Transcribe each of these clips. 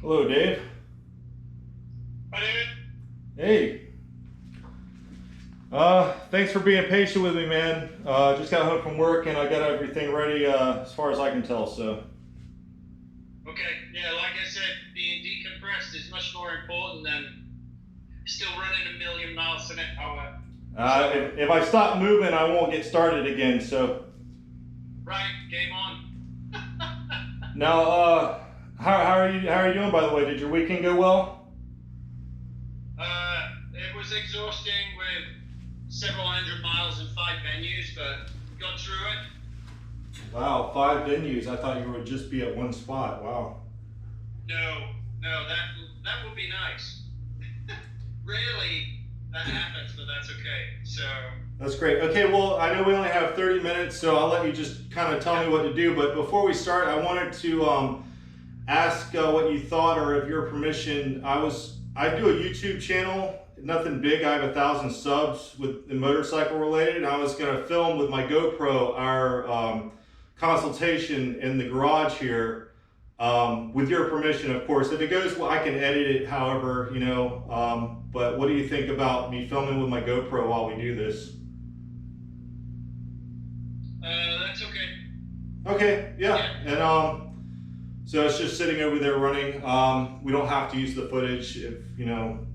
Hello, Dave. Hi, David. Hey. Thanks for being patient with me, man. Just got home from work and I got everything ready as far as I can tell, so. Okay, yeah, like I said, being decompressed is much more important than still running a million miles an hour. If I stop moving, I won't get started again, so. Right, game on. Now, how are you doing, by the way? Did your weekend go well? It was exhausting with several hundred miles and 5 venues, but got through it. Wow, 5 venues. I thought you would just be at one spot. Wow. No, that would be nice. Rarely that happens, but that's okay. So. That's great. Okay, well, I know we only have 30 minutes, so I'll let you just kind of tell me what to do. But before we start, I wanted to ask what you thought, or if your permission. I do a YouTube channel, nothing big. I have 1,000 subs with motorcycle related. And I was going to film with my GoPro our consultation in the garage here, with your permission, of course. If it goes well, I can edit it however, you know. But what do you think about me filming with my GoPro while we do this? That's okay. Okay, yeah. And so it's just sitting over there running. We don't have to use the footage if, you know,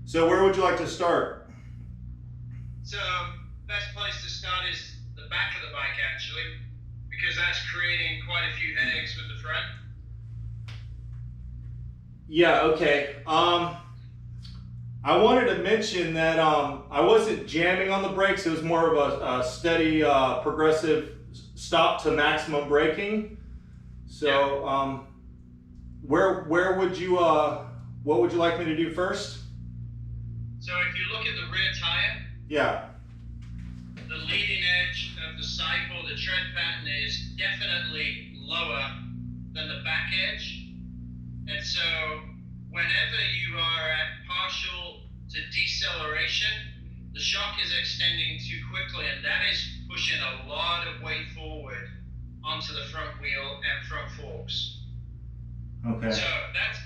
so where would you like to start? So, best place to start is the back of the bike, actually, because that's creating quite a few headaches with the front. Yeah, okay. I wanted to mention that I wasn't jamming on the brakes. It was more of a steady, progressive stop to maximum braking. So, yeah. Where would you, what would you like me to do first? So if you look at the rear tire, yeah, the leading edge of the cycle, the tread pattern is definitely lower than the back edge. And so whenever you are at partial to deceleration, the shock is extending too quickly, and that is pushing a lot of weight forward onto the front wheel and front forks. Okay. So that's,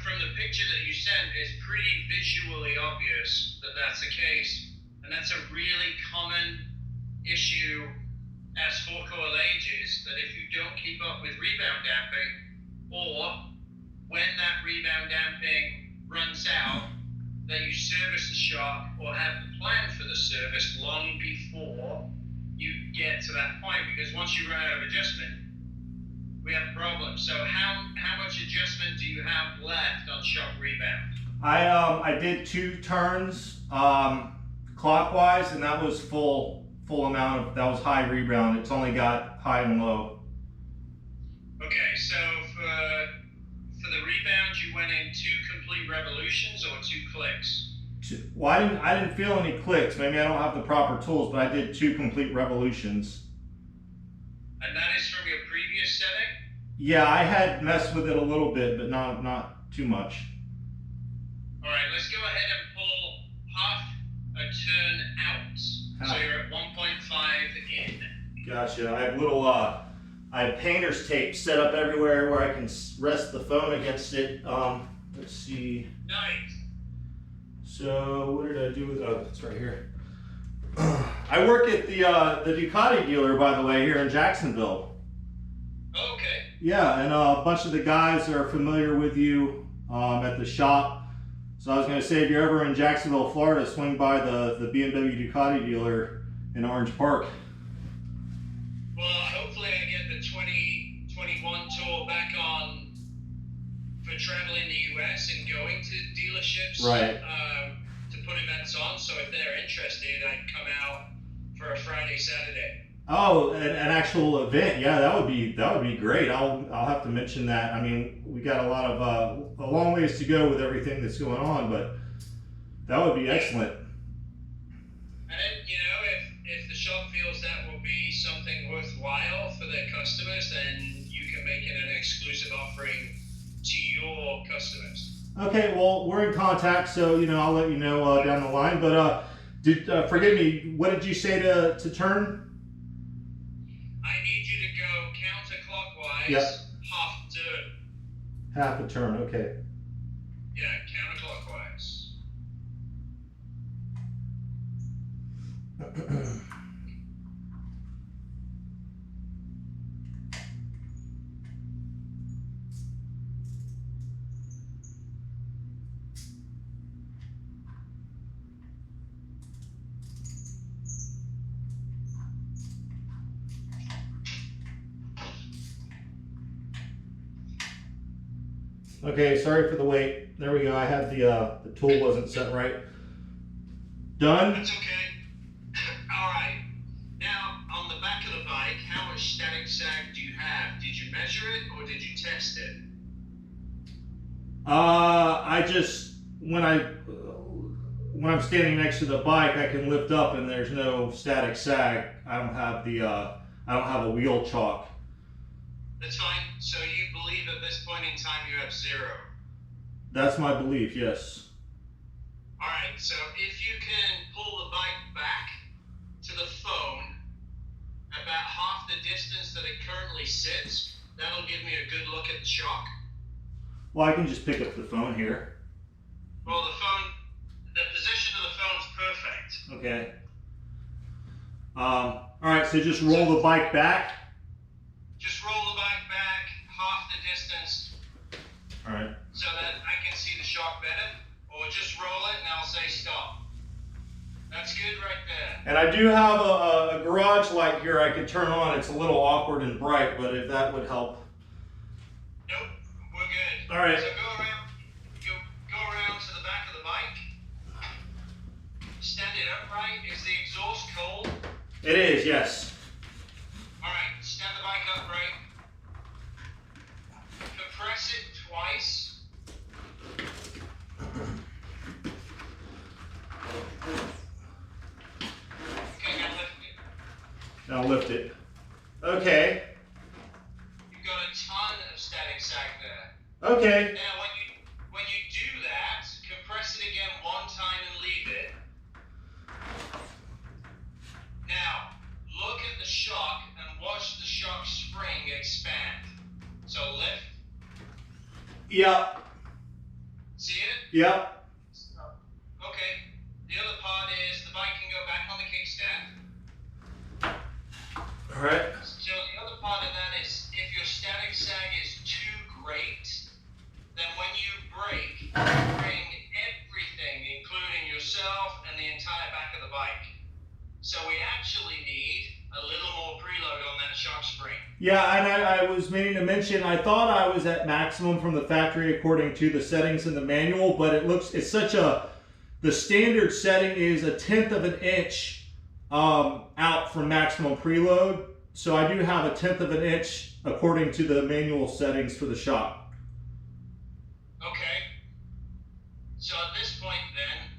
from the picture that you sent, is pretty visually obvious that that's the case, and that's a really common issue as forecoil ages, that if you don't keep up with rebound damping, or when that rebound damping runs out, that you service the shock or have the plan for the service long before you get to that point, because once you run out of adjustment, we have a problem. So how much adjustment do you have left on shock rebound? I did 2 turns clockwise, and that was full amount of, that was high rebound. It's only got high and low. Okay, so for the rebound, you went in 2 complete revolutions or 2 clicks? Well, I didn't feel any clicks. Maybe I don't have the proper tools, but I did 2 complete revolutions. And that is from your previous setting? Yeah, I had messed with it a little bit, but not too much. All right, let's go ahead and pull half a turn out. So you're at 1.5 in. Gotcha. I have little I have painter's tape set up everywhere where I can rest the phone against it. Let's see. Nice. So what did I do with? Oh, it's right here. I work at the Ducati dealer, by the way, here in Jacksonville. Okay. Yeah, and a bunch of the guys are familiar with you at the shop. So I was going to say, if you're ever in Jacksonville, Florida, swing by the BMW Ducati dealer in Orange Park. Well, hopefully I get the 2021 tour back on for traveling the US and going to dealerships Right. to put events on. So if they're interested, I'd come out for a Friday, Saturday. Oh, an actual event. Yeah, that would be great. I'll have to mention that. I mean, we got a lot of a long ways to go with everything that's going on, but that would be excellent. And then, if the shop feels that will be something worthwhile for their customers, then you can make it an exclusive offering to your customers. Okay, well, we're in contact, so I'll let you know down the line. But forgive me, what did you say to turn? I need you to go counterclockwise, Yep. half turn. Half a turn. Okay. Yeah, counterclockwise. Okay, sorry for the wait. There we go. I had the tool wasn't set right. Done? That's okay. All right. Now, on the back of the bike, how much static sag do you have? Did you measure it or did you test it? I just when I'm standing next to the bike, I can lift up and there's no static sag. I don't have a wheel chalk. That's fine. So you believe at this point in time you have 0? That's my belief, yes. All right. So if you can pull the bike back to the phone about half the distance that it currently sits, that'll give me a good look at the shock. Well, I can just pick up the phone here. Well, the position of the phone's perfect. Okay. All right, so just roll the bike back. Just roll the bike back half the distance. All right. So that I can see the shock better, or just roll it and I'll say stop. That's good right there. And I do have a garage light here I could turn on. It's a little awkward and bright, but if that would help. Nope, we're good. All right. So go around to the back of the bike. Stand it upright. Is the exhaust cold? It is, yes. All right, stand the bike upright. Compress it twice. Okay, now lift it. Now lift it. Okay. You've got a ton of static sag there. Okay. Now, when you do that, compress it again one time and leave it. Now, look at the shock and watch the shock spring expand. So lift. Yep. See it? Yep. Okay. The other part is the bike can go back on the kickstand. All right. So the other part of that is if your static sag is too great, then when you brake, you bring everything, including yourself and the entire back of the bike. So we actually need a little more preload on that shock spring. Yeah, and I was meaning to mention, I thought I was at maximum from the factory according to the settings in the manual, but the standard setting is 1/10 of an inch out from maximum preload. So I do have 1/10 of an inch according to the manual settings for the shock. Okay. So at this point then,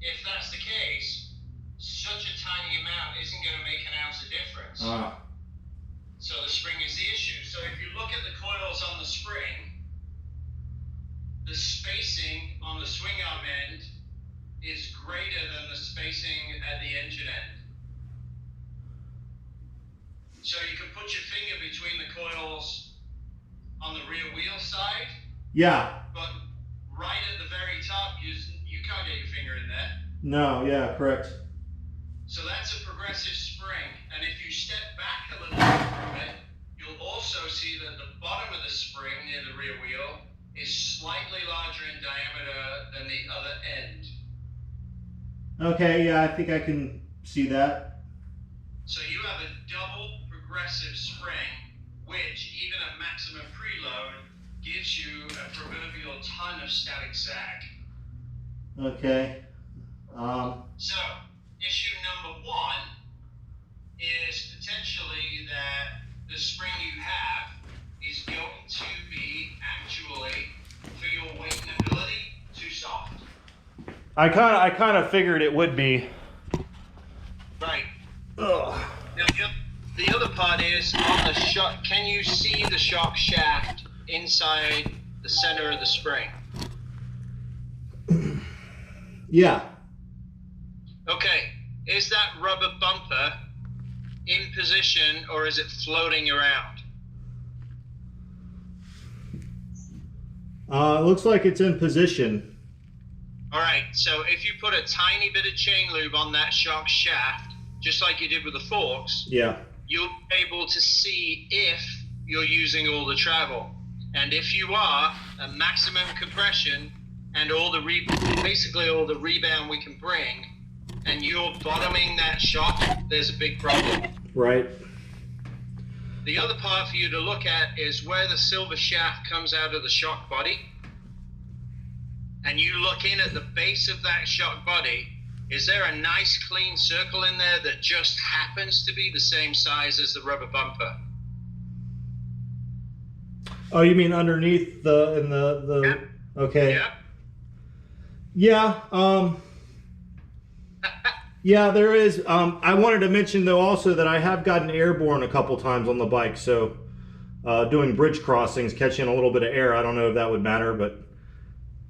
if that's the case, such a tiny amount isn't going to make an ounce of difference. So the spring is the issue. So if you look at the coils on the spring, the spacing on the swing arm end is greater than the spacing at the engine end. So you can put your finger between the coils on the rear wheel side, Yeah. but right at the very top, you can't get your finger in there. No, yeah, correct. So that's a progressive spring, and if you step back a little bit from it, you'll also see that the bottom of the spring near the rear wheel is slightly larger in diameter than the other end. Okay, yeah, I think I can see that. So you have a double progressive spring, which even at maximum preload gives gives you a proverbial ton of static sag. Okay. So, issue number one is potentially that the spring you have is going to be actually, for your weight and ability, too soft. I kind of figured it would be. Right. Ugh. Now, the other part is on the shock. Can you see the shock shaft inside the center of the spring? Yeah. Okay. Is that rubber bumper in position or is it floating around? It looks like it's in position. All right. So if you put a tiny bit of chain lube on that shock shaft, just like you did with the forks, Yeah. you'll be able to see if you're using all the travel. And if you are, a maximum compression and basically all the rebound we can bring, and you're bottoming that shock, there's a big problem. Right. The other part for you to look at is where the silver shaft comes out of the shock body. And you look in at the base of that shock body, is there a nice clean circle in there that just happens to be the same size as the rubber bumper? Oh, you mean underneath the Yeah. Okay. Yeah. Yeah. Yeah, there is. I wanted to mention though also that I have gotten airborne a couple times on the bike, so doing bridge crossings, catching a little bit of air. I don't know if that would matter, but